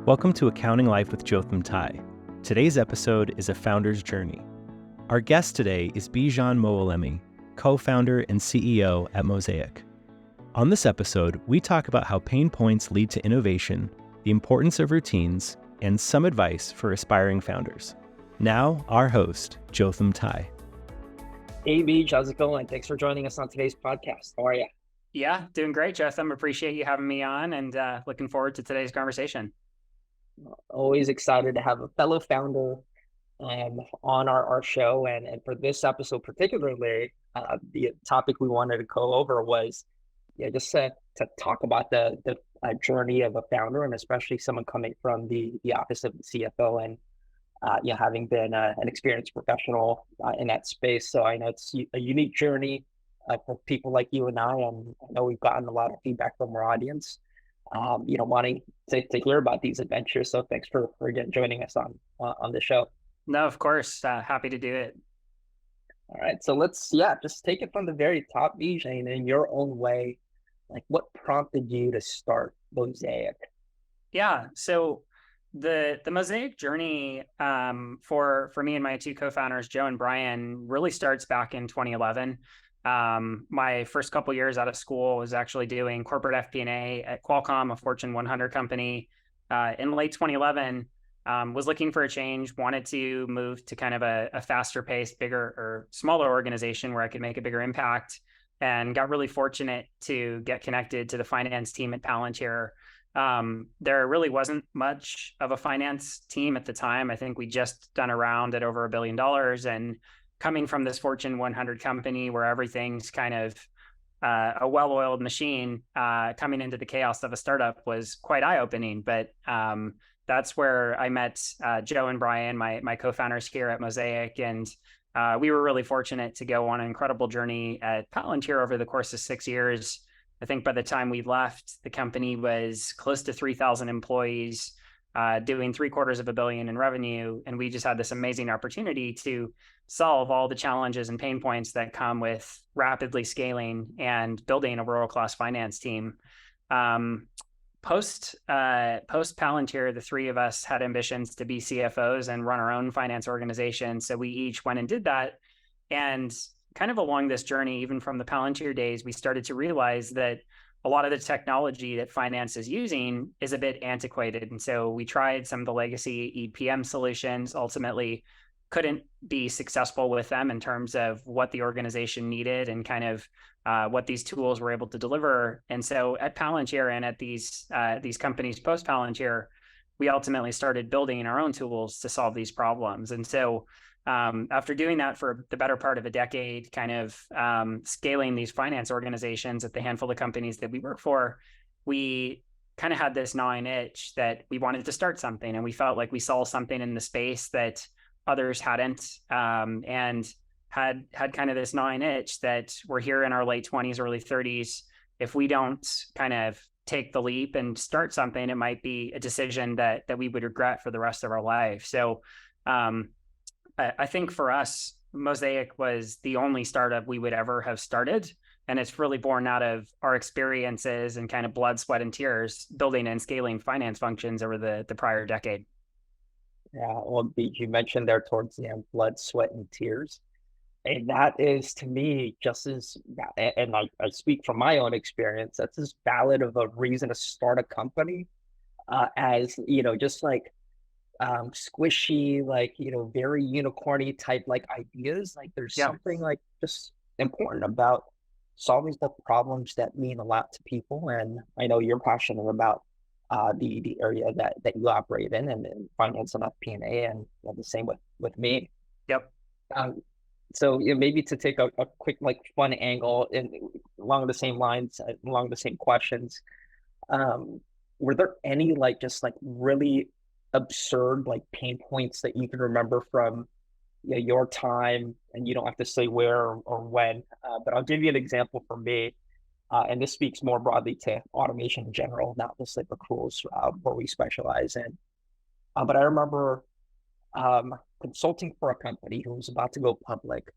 Welcome to Accounting Life with Jotham Tai. Today's episode is a founder's journey. Our guest today is Bijan Moallemi, co-founder and CEO at Mosaic. On this episode, we talk about how pain points lead to innovation, the importance of routines, and some advice for aspiring founders. Now, our host, Jotham Tai. Hey, Bij, how's it going? Thanks for joining us on today's podcast. How are you? Yeah, doing great, Jotham. Appreciate you having me on and looking forward to today's conversation. Always excited to have a fellow founder on our show. And for this episode particularly, the topic we wanted to go over was just to talk about the journey of a founder, and especially someone coming from the office of the CFO and having been an experienced professional in that space. So I know it's a unique journey for people like you and and I know we've gotten a lot of feedback from our audience, wanting to hear about these adventures. So thanks for again joining us on the show. No, of course. Happy to do it. All right. So let's, just take it from the very top, Bijan, in your own way. Like, what prompted you to start Mosaic? Yeah. So the Mosaic journey for me and my two co-founders, Joe and Brian, really starts back in 2011. My first couple years out of school was actually doing corporate FP&A at Qualcomm, a Fortune 100 company. In late 2011, was looking for a change, wanted to move to kind of a faster paced, bigger or smaller organization where I could make a bigger impact, and got really fortunate to get connected to the finance team at Palantir. There really wasn't much of a finance team at the time. I think we just done a round at over $1 billion, and coming from this Fortune 100 company where everything's kind of a well-oiled machine, coming into the chaos of a startup was quite eye-opening. But that's where I met Joe and Brian, my co-founders here at Mosaic. And we were really fortunate to go on an incredible journey at Palantir over the course of 6 years. I think by the time we left, the company was close to 3,000 employees, doing $750 million in revenue. And we just had this amazing opportunity to solve all the challenges and pain points that come with rapidly scaling and building a world-class finance team. Post Palantir, the three of us had ambitions to be CFOs and run our own finance organization. So we each went and did that. And kind of along this journey, even from the Palantir days, we started to realize that a lot of the technology that finance is using is a bit antiquated. And so we tried some of the legacy EPM solutions, ultimately couldn't be successful with them in terms of what the organization needed and kind of what these tools were able to deliver. And so at Palantir and at these companies post Palantir, we ultimately started building our own tools to solve these problems. And so after doing that for the better part of a decade, kind of scaling these finance organizations at the handful of companies that we work for, we kind of had this gnawing itch that we wanted to start something. And we felt like we saw something in the space that others hadn't, and had kind of this gnawing itch that we're here in our late 20s, early 30s. If we don't kind of take the leap and start something, it might be a decision that we would regret for the rest of our life. So I think for us, Mosaic was the only startup we would ever have started. And it's really born out of our experiences and kind of blood, sweat, and tears building and scaling finance functions over the prior decade. Yeah, well, you mentioned there towards the end, blood, sweat, and tears. And that is, to me, just as, and I speak from my own experience, that's as valid of a reason to start a company as, just like squishy, like, very unicorny type like ideas. Like there's something like just important about solving the problems that mean a lot to people. And I know you're passionate about the area that you operate in, and finance and FP&A, and the same with me. Yep. So maybe to take a quick like fun angle along the same lines, along the same questions, were there any like just like really absurd like pain points that you can remember from your time? And you don't have to say where or when, but I'll give you an example for me. And this speaks more broadly to automation in general, not just like accruals where we specialize in. But I remember consulting for a company who was about to go public,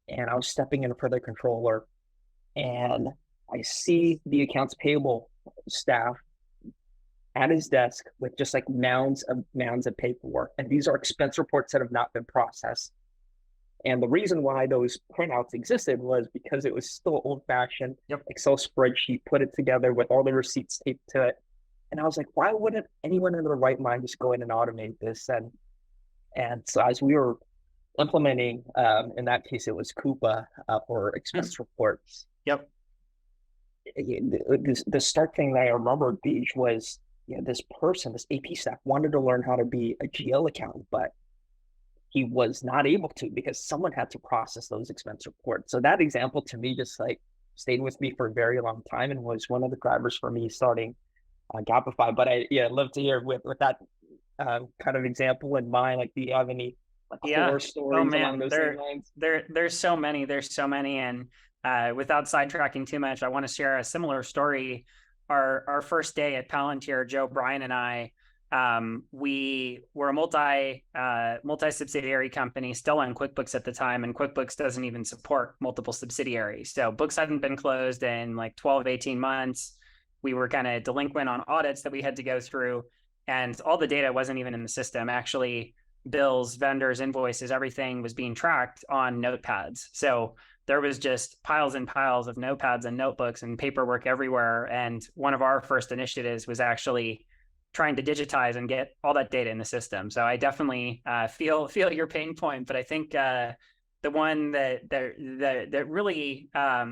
and I was stepping in for the controller, and I see the accounts payable staff at his desk with just like mounds of paperwork. And these are expense reports that have not been processed. And the reason why those printouts existed was because it was still old-fashioned Excel spreadsheet, put it together with all the receipts taped to it. And I was like, why wouldn't anyone in their right mind just go in and automate this? And so as we were implementing, in that case, it was Coupa for expense reports. Yep. The start thing that I remember, Beach, was this person, this AP staff, wanted to learn how to be a GL accountant, but he was not able to because someone had to process those expense reports. So that example to me just like stayed with me for a very long time and was one of the drivers for me starting Gapify. But I'd love to hear with that kind of example in mind. Like, do you have any core stories along those same lines? There's so many. And without sidetracking too much, I want to share a similar story. Our first day at Palantir, Joe, Brian, and I, we were a multi-subsidiary company, still on QuickBooks at the time, and QuickBooks doesn't even support multiple subsidiaries. So books hadn't been closed in like 12, 18 months. We were kind of delinquent on audits that we had to go through, and all the data wasn't even in the system. Actually, bills, vendors, invoices, everything was being tracked on notepads. So there was just piles and piles of notepads and notebooks and paperwork everywhere. And one of our first initiatives was actually trying to digitize and get all that data in the system. So I definitely feel your pain point, but I think the one that really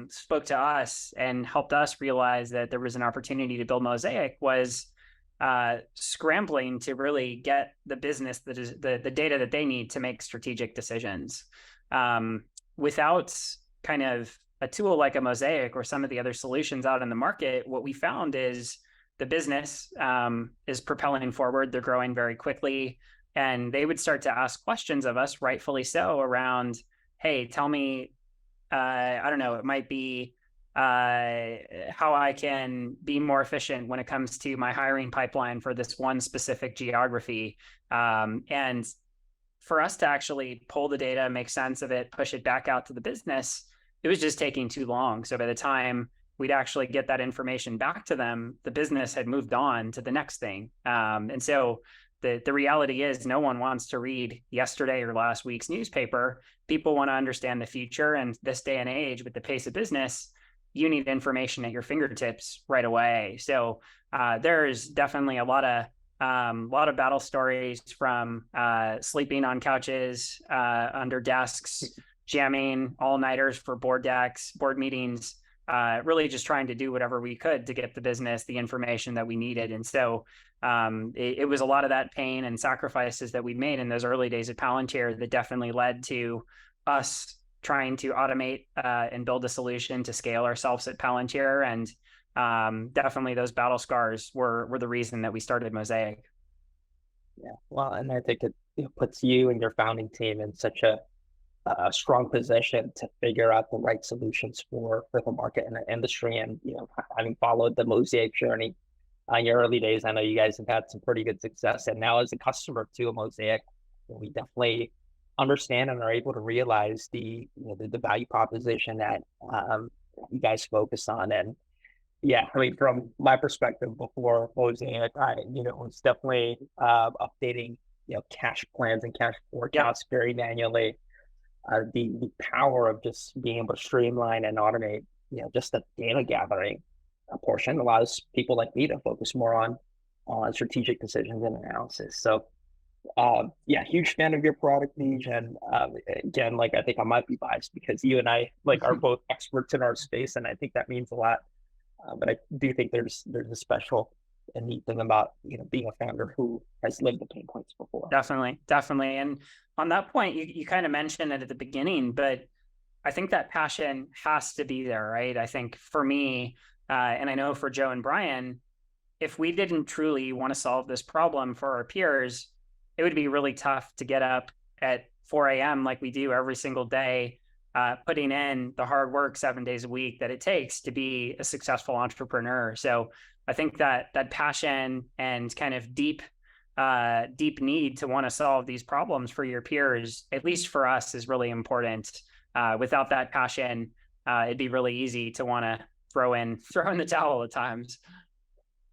spoke to us and helped us realize that there was an opportunity to build Mosaic was scrambling to really get the business that is the data that they need to make strategic decisions. Without kind of a tool like a Mosaic or some of the other solutions out in the market, what we found is the business is propelling forward. They're growing very quickly, and they would start to ask questions of us, rightfully so, around, hey, tell me, I don't know, it might be how I can be more efficient when it comes to my hiring pipeline for this one specific geography. And for us to actually pull the data, make sense of it, push it back out to the business, it was just taking too long. So by the time we'd actually get that information back to them, the business had moved on to the next thing. And so the reality is no one wants to read yesterday or last week's newspaper. People want to understand the future. And this day and age, with the pace of business, you need information at your fingertips right away. So there's definitely a lot of battle stories, from sleeping on couches, under desks, jamming all-nighters for board meetings, really just trying to do whatever we could to get the business the information that we needed. And so it was a lot of that pain and sacrifices that we'd made in those early days at Palantir that definitely led to us trying to automate and build a solution to scale ourselves at Palantir. And definitely those battle scars were the reason that we started Mosaic. Yeah, well, and I think it puts you and your founding team in such a strong position to figure out the right solutions for the market and the industry. And having followed the Mosaic journey in your early days, I know you guys have had some pretty good success. And now, as a customer to a Mosaic, we definitely understand and are able to realize the value proposition that you guys focus on. And yeah, I mean, from my perspective before Mosaic, I was definitely updating cash plans and cash forecasts very manually. The power of just being able to streamline and automate just the data gathering portion allows people like me to focus more on strategic decisions and analysis. So huge fan of your product, Bijan. And again, like, I think I might be biased because you and I are both experts in our space, and I think that means a lot. But I do think there's a special and neat thing about being a founder who has lived the pain points before. Definitely. And on that point, you kind of mentioned it at the beginning, but I think that passion has to be there, right? I think for me, and I know for Joe and Brian, if we didn't truly want to solve this problem for our peers, it would be really tough to get up at 4 a.m. like we do every single day, putting in the hard work 7 days a week that it takes to be a successful entrepreneur. So I think that passion and kind of deep need to want to solve these problems for your peers, at least for us, is really important. Without that passion, it'd be really easy to want to throw in the towel at times.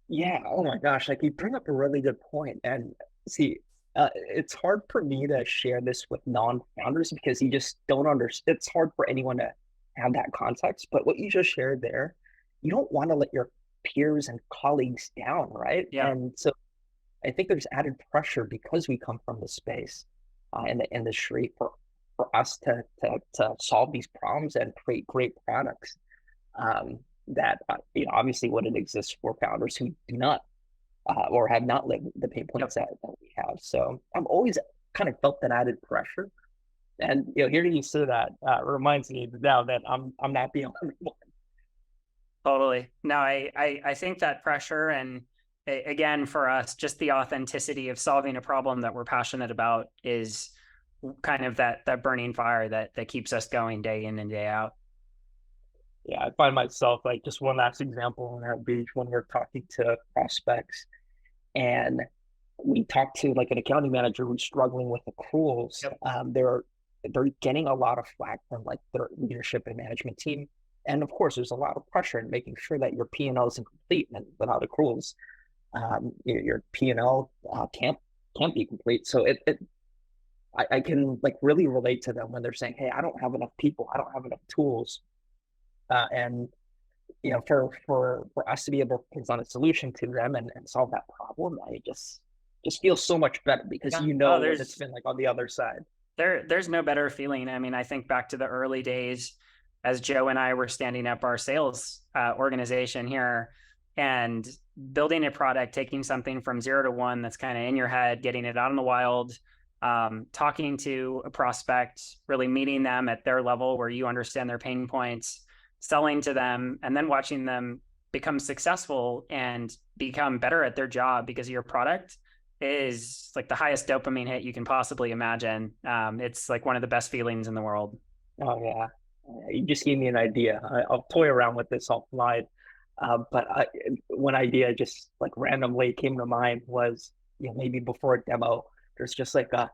Yeah. Oh my gosh. Like you bring up a really good point. And see, it's hard for me to share this with non-founders because you just don't understand. It's hard for anyone to have that context. But what you just shared there, you don't want to let your peers and colleagues down, right? Yeah. And so I think there's added pressure because we come from the space in the industry for us to solve these problems and create great products that obviously wouldn't exist for founders who do not or have not lived the pain Yep. points that we have. So I'm always kind of felt that added pressure, and hearing you say that reminds me now that I'm not the only one. Totally. No, I think that pressure and again, for us, just the authenticity of solving a problem that we're passionate about is kind of that burning fire that keeps us going day in and day out. Yeah, I find myself like just one last example on our beach when we're talking to prospects and we talked to like an accounting manager who's struggling with accruals. Yep. They're getting a lot of flack from like their leadership and management team. And of course, there's a lot of pressure in making sure that your P&L isn't complete and without accruals, your P&L can't be complete. So I can like really relate to them when they're saying, "Hey, I don't have enough people, I don't have enough tools," and for us to be able to present a solution to them and solve that problem, I just feel so much better because Yeah. Oh, what it's been like on the other side. there's no better feeling. I mean, I think back to the early days as Joe and I were standing up our sales organization here and building a product, taking something from 0 to 1 that's kind of in your head, getting it out in the wild, talking to a prospect, really meeting them at their level where you understand their pain points, selling to them, and then watching them become successful and become better at their job because of your product is like the highest dopamine hit you can possibly imagine. It's like one of the best feelings in the world. Oh yeah, you just gave me an idea. I'll toy around with this offline. But one idea just like randomly came to mind was maybe before a demo, there's just like a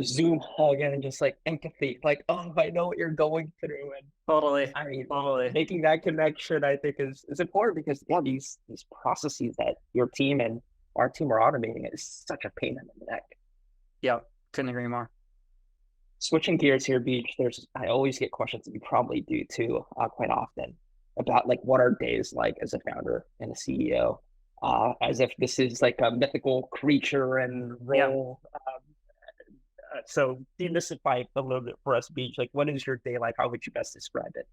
Zoom hug and just like empathy, like, oh, I know what you're going through. And Totally. I mean, Totally. making that connection, I think is important because these processes that your team and our team are automating is such a pain in the neck. Yep. Couldn't agree more. Switching gears here, Beach, I always get questions that you probably do too, quite often about like what our day is like as a founder and a CEO, as if this is like a mythical creature and Yeah. role. So demystify it a little bit for us, Beach. Like, what is your day like? How would you best describe it?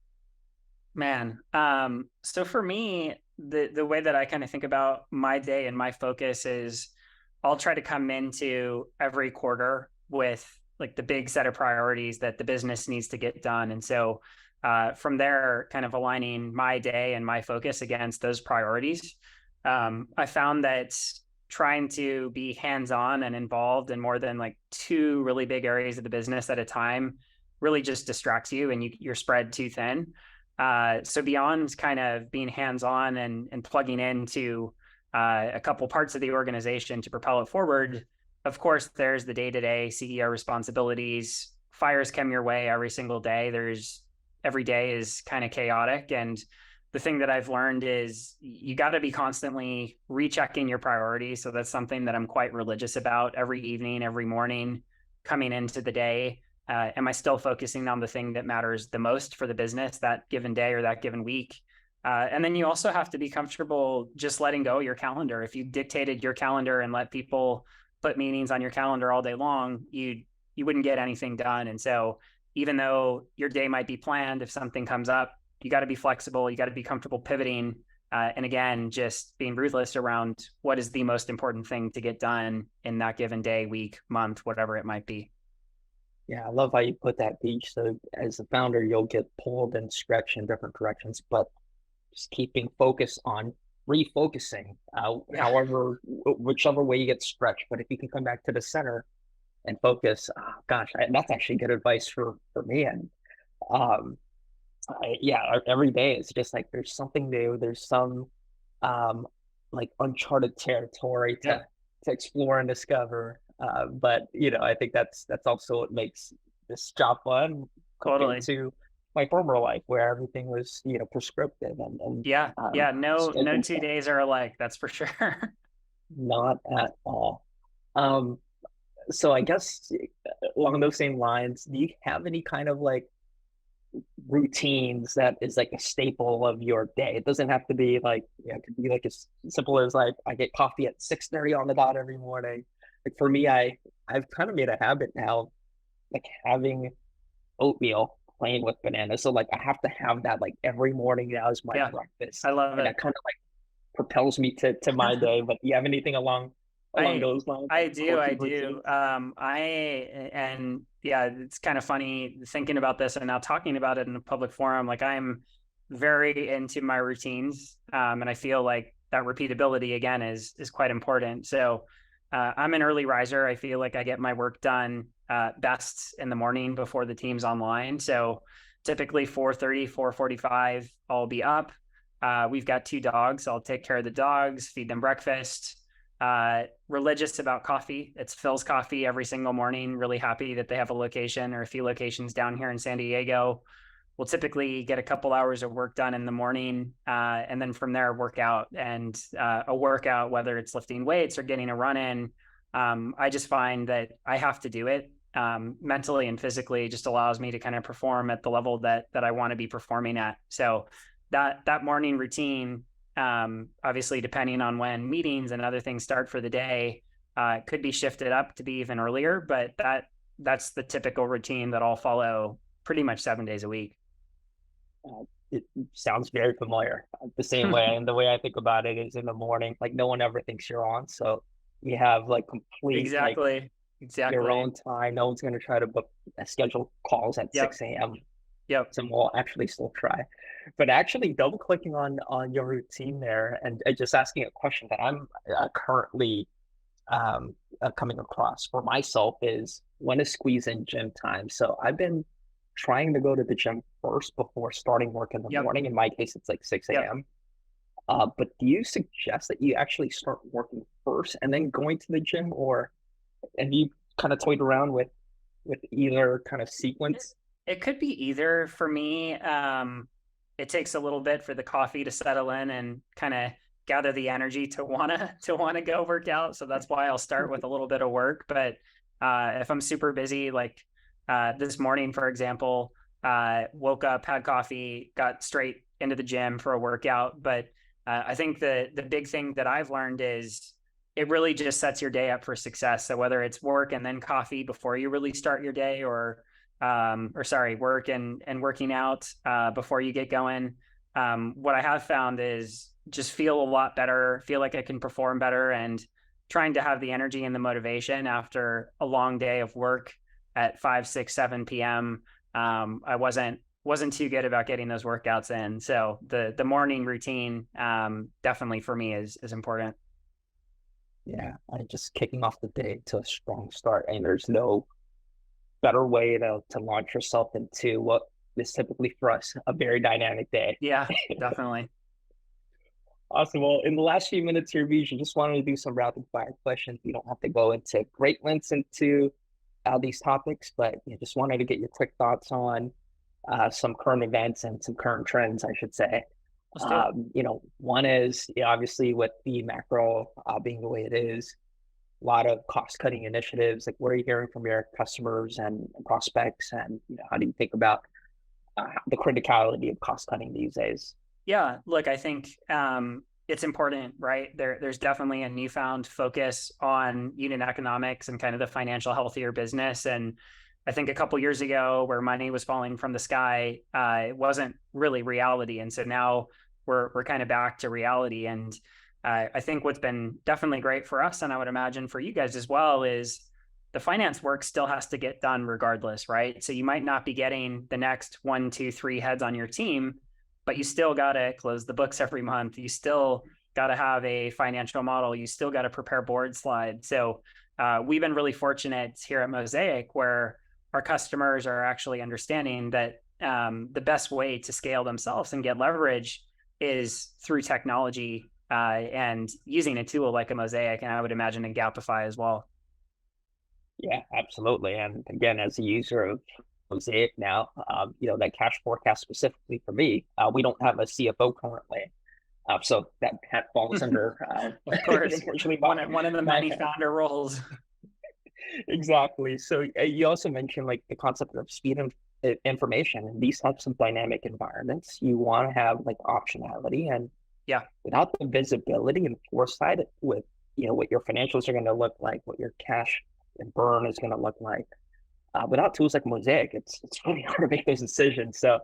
Man. So for me, the way that I kind of think about my day and my focus is I'll try to come into every quarter with like the big set of priorities that the business needs to get done. And so from there, kind of aligning my day and my focus against those priorities. I found that trying to be hands-on and involved in more than like 2 really big areas of the business at a time really just distracts you and you're spread too thin. So beyond kind of being hands-on and plugging into a couple parts of the organization to propel it forward, of course, there's the day-to-day CEO responsibilities. Fires come your way every single day. Every day is kind of chaotic. And the thing that I've learned is you got to be constantly rechecking your priorities. So that's something that I'm quite religious about every evening, every morning, coming into the day. Am I still focusing on the thing that matters the most for the business that given day or that given week? And then you also have to be comfortable just letting go of your calendar. If you dictated your calendar and let people put meetings on your calendar all day long, you wouldn't get anything done. And so even though your day might be planned, if something comes up, you got to be flexible. You got to be comfortable pivoting. And again, just being ruthless around what is the most important thing to get done in that given day, week, month, whatever it might be. Yeah, I love how you put that, Beach. So as a founder, you'll get pulled and stretched in different directions, but just keeping focus on refocusing, Yeah. however, whichever way you get stretched. But if you can come back to the center and focus, gosh, that's actually good advice for me. And um, yeah, every day it's just like there's something new. There's some um, like uncharted territory Yeah. to explore and discover. But I think that's also what makes this job fun compared Totally. to my former life where everything was, prescriptive and Yeah. Yeah. No scheduled. 2 days are alike. That's for sure. Not at all. Um, so I guess along those same lines, do you have any kind of like routines that is like a staple of your day? It doesn't have to be like, it could be like as simple as like I get coffee at 6:30 on the dot every morning. Like for me, I've kind of made a habit now, like having oatmeal plain with bananas. So like I have to have that like every morning now as my Yeah. breakfast. I love And it. that kind of like propels me to my day. But do you have anything along I those lines, like I do, core I routines? do. I and yeah, it's kind of funny thinking about this and now talking about it in a public forum. Like I'm very into my routines, and I feel like that repeatability again is quite important. So I'm an early riser. I feel like I get my work done best in the morning before the team's online. So typically 4:30, 4:45, I'll be up. We've got 2 dogs. I'll take care of the dogs, feed them breakfast. Religious about coffee. It's Phil's Coffee every single morning. Really happy that they have a location or a few locations down here in San Diego. We'll typically get a couple hours of work done in the morning, and then from there work out. And a workout, whether it's lifting weights or getting a run in, I just find that I have to do it mentally and physically. Just allows me to kind of perform at the level that I want to be performing at. So that morning routine, obviously depending on when meetings and other things start for the day, could be shifted up to be even earlier, but that's the typical routine that I'll follow pretty much 7 days a week. It sounds very familiar. The same way, and the way I think about it is in the morning, like no one ever thinks you're on, so you have like complete like Exactly. your Exactly. own time. No one's going to try to book schedule calls at Yep. 6 a.m. Yep. Some will actually still try. But actually, double clicking on your routine there and just asking a question that I'm currently coming across for myself is when to squeeze in gym time. So I've been trying to go to the gym first before starting work in the Yep. morning. In my case, it's like 6 Yep. a.m. But do you suggest that you actually start working first and then going to the gym, or have you kind of toyed around with either kind of sequence? It could be either for me. It takes a little bit for the coffee to settle in and kind of gather the energy to wanna go work out. So that's why I'll start with a little bit of work. But if I'm super busy, like this morning, for example, woke up, had coffee, got straight into the gym for a workout. But I think the big thing that I've learned is it really just sets your day up for success. So whether it's work and then coffee before you really start your day, or sorry, work and working out before you get going. What I have found is just feel a lot better, feel like I can perform better, and trying to have the energy and the motivation after a long day of work at 5, 6, 7 p.m. I wasn't too good about getting those workouts in. So the morning routine definitely for me is important. Yeah, I just kicking off the day to a strong start, and there's no better way to launch yourself into what is typically for us a very dynamic day. Yeah, definitely. Awesome. Well, in the last few minutes here, Bijan, just wanted to do some rapid fire questions. You don't have to go into great lengths into these topics, but just wanted to get your quick thoughts on some current events and some current trends, I should say. Let's do it. One is obviously with the macro being the way it is, a lot of cost cutting initiatives. Like, what are you hearing from your customers and prospects, and how do you think about the criticality of cost cutting these days? Yeah, look, I think it's important, right? There's definitely a newfound focus on unit economics and kind of the financial healthier business. And I think a couple years ago, where money was falling from the sky, it wasn't really reality. And so now we're kind of back to reality. And I think what's been definitely great for us, and I would imagine for you guys as well, is the finance work still has to get done regardless, right? So you might not be getting the next 1, 2, 3 heads on your team, but you still got to close the books every month. You still got to have a financial model. You still got to prepare board slides. So we've been really fortunate here at Mosaic where our customers are actually understanding that the best way to scale themselves and get leverage is through technology and using a tool like a Mosaic, and I would imagine a Gapify as well. Yeah, absolutely. And again, as a user of Mosaic now, that cash forecast specifically for me. We don't have a CFO currently. So that falls under, Of course, unfortunately, one of the my many founder roles. exactly. So you also mentioned like the concept of speed of information in these types of dynamic environments. You want to have like optionality, and Yeah, without the visibility and foresight with what your financials are going to look like, what your cash and burn is going to look like. Without tools like Mosaic, it's really hard to make those decisions. So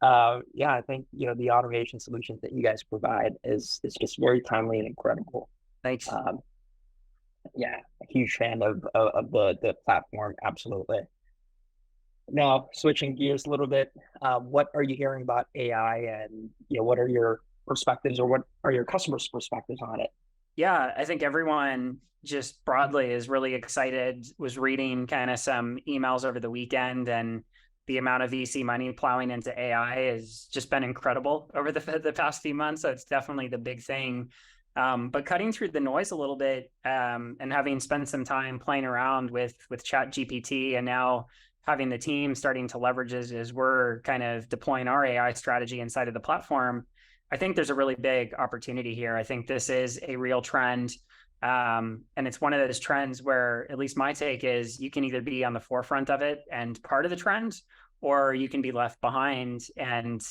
yeah, I think the automation solutions that you guys provide is just very timely and incredible. thanks. Yeah, a huge fan of the platform. Absolutely. Now, switching gears a little bit, what are you hearing about AI, and what are your perspectives, or what are your customers' perspectives on it? Yeah, I think everyone just broadly is really excited. Was reading kind of some emails over the weekend, and the amount of VC money plowing into AI has just been incredible over the past few months. So it's definitely the big thing. But cutting through the noise a little bit, and having spent some time playing around with Chat GPT, and now having the team starting to leverage as we're kind of deploying our AI strategy inside of the platform, I think there's a really big opportunity here. I think this is a real trend. And it's one of those trends where, at least my take is, you can either be on the forefront of it and part of the trend, or you can be left behind. And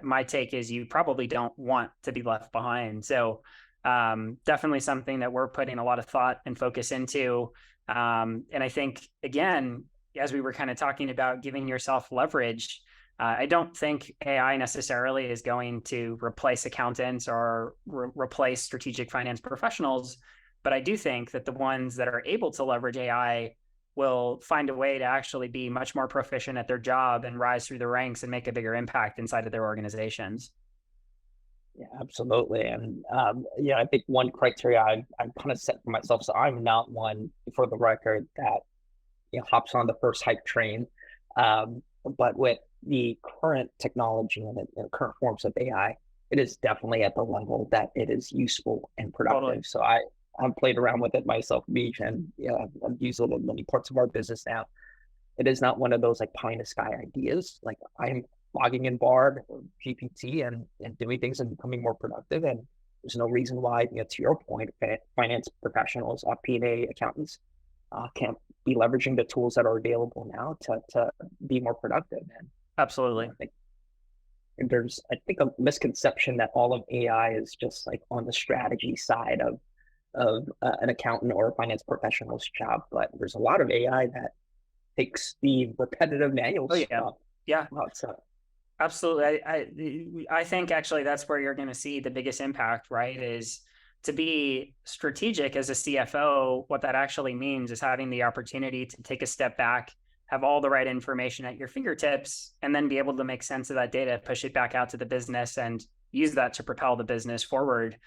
my take is you probably don't want to be left behind. So definitely something that we're putting a lot of thought and focus into. And I think, again, as we were kind of talking about giving yourself leverage, I don't think AI necessarily is going to replace accountants or replace strategic finance professionals, but I do think that the ones that are able to leverage AI will find a way to actually be much more proficient at their job and rise through the ranks and make a bigger impact inside of their organizations. Yeah, absolutely. And I think one criteria I've kind of set for myself. So I'm not one, for the record, that hops on the first hype train. But with the current technology and the current forms of AI, it is definitely at the level that it is useful and productive. Totally. So I've played around with it myself, Beach, and I've used it in many parts of our business now. It is not one of those like pie in the sky ideas. Like, I'm logging in Bard or GPT and doing things and becoming more productive. And there's no reason why, to your point, finance professionals, P&A accountants, can't be leveraging the tools that are available now to be more productive. And Absolutely. there's a misconception that all of AI is just like on the strategy side of an accountant or a finance professional's job, but there's a lot of AI that takes the repetitive manual stuff. Yeah. So Absolutely. I think actually that's where you're going to see the biggest impact, right? Is to be strategic as a CFO. What that actually means is having the opportunity to take a step back, have all the right information at your fingertips, and then be able to make sense of that data, push it back out to the business, and use that to propel the business forward.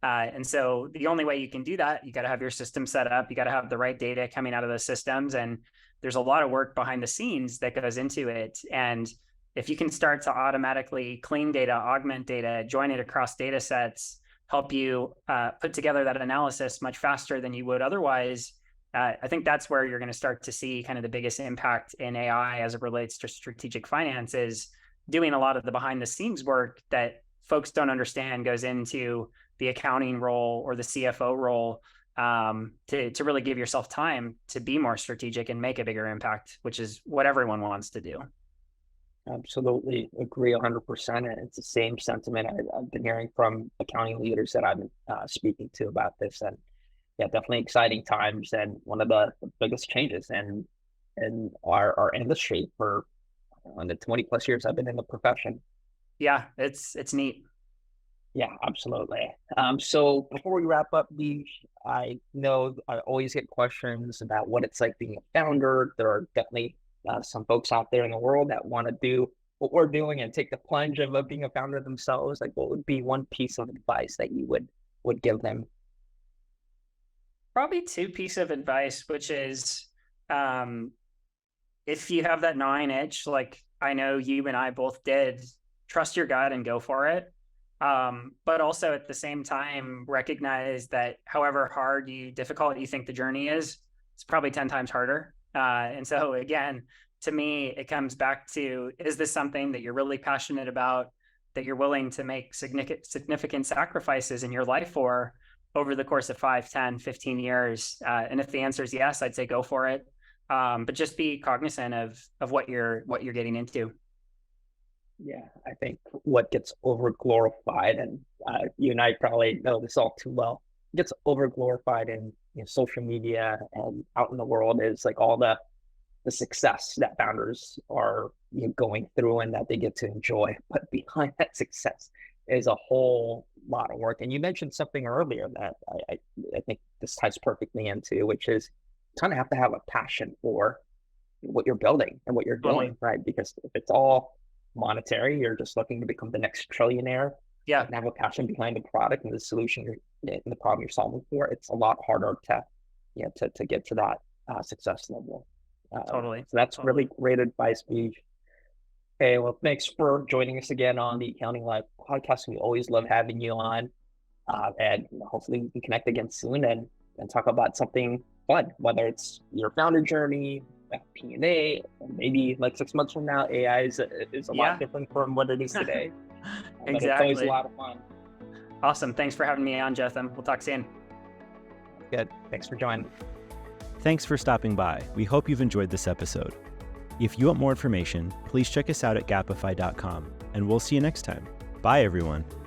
And so the only way you can do that, you got to have your system set up. You got to have the right data coming out of those systems. And there's a lot of work behind the scenes that goes into it. And if you can start to automatically clean data, augment data, join it across data sets, help you put together that analysis much faster than you would otherwise, I think that's where you're going to start to see kind of the biggest impact in AI as it relates to strategic finance, is doing a lot of the behind the scenes work that folks don't understand goes into the accounting role or the CFO role, to really give yourself time to be more strategic and make a bigger impact, which is what everyone wants to do. absolutely agree 100%. And it's the same sentiment I've been hearing from accounting leaders that I've been speaking to about this. And yeah, definitely exciting times, and one of the biggest changes in our industry for in the 20 plus years I've been in the profession. Yeah, it's neat. Yeah, absolutely. So before we wrap up, I know I always get questions about what it's like being a founder. There are definitely some folks out there in the world that want to do what we're doing and take the plunge of being a founder themselves. Like, what would be one piece of advice that you would give them? Probably two pieces of advice, which is, if you have that gnawing itch, like I know you and I both did, trust your gut and go for it. But also at the same time, recognize that however difficult you think the journey is, it's probably 10 times harder. And so again, to me, it comes back to, is this something that you're really passionate about, that you're willing to make significant sacrifices in your life for over the course of 5, 10, 15 years? And if the answer is yes, I'd say go for it. But just be cognizant of what you're getting into. Yeah, I think what gets over glorified, and you and I probably know this all too well, gets over glorified in social media and out in the world is like all the success that founders are going through and that they get to enjoy. But behind that success is a whole lot of work. And you mentioned something earlier that I think this ties perfectly into, which is kind of have to have a passion for what you're building and what you're doing, right? Because if it's all monetary, you're just looking to become the next trillionaire. Yeah, and have a passion behind the product and the solution and the problem you're solving for. It's a lot harder to get to that success level. totally. So that's really great advice, Bij. Okay, well, thanks for joining us again on the Accounting Live podcast. We always love having you on, and hopefully we can connect again soon and talk about something fun, whether it's your founder journey, P&A, maybe like 6 months from now, AI is a lot different from what it is today. Exactly. But it's always a lot of fun. Awesome. Thanks for having me on, Jotham. We'll talk soon. Good. Thanks for joining. Thanks for stopping by. We hope you've enjoyed this episode. If you want more information, please check us out at gapify.com, and we'll see you next time. Bye, everyone.